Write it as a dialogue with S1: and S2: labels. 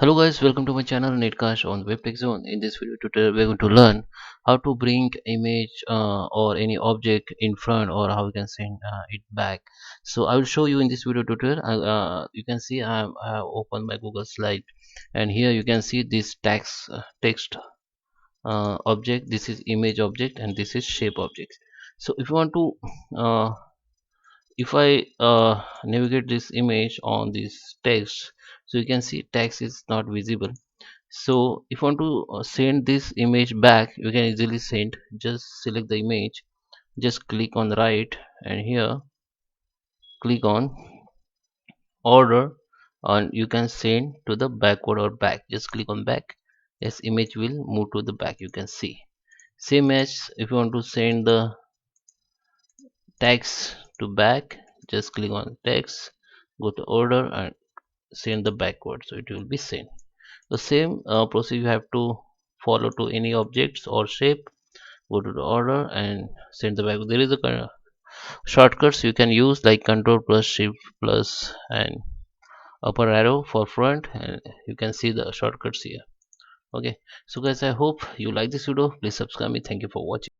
S1: Hello guys, welcome to my channel Netcast on WebTech Zone. In this video tutorial, we're going to learn how to bring image or any object in front, or how we can send it back. So I will show you in this video tutorial. You can see I have opened my Google slide, and here you can see this text object. This is image object, and this is shape object. So if you want to if I navigate this image on this text, so you can see text is not visible. So if you want to send this image back, you can easily send. Just select the image, just click on the right, and here click on order, and you can send to the backward or back. Just click on back. Yes, image will move to the back. You can see same as if you want to send the text to back, just click on text, go to order and send the backward, so it will be sent. The same process you have to follow to any objects or shape. Go to the order and send the back. There is a kind of shortcuts you can use, like control plus shift plus and upper arrow for front, and you can see the shortcuts here. Okay, so guys, I hope you like this video. Please subscribe me. Thank you for watching.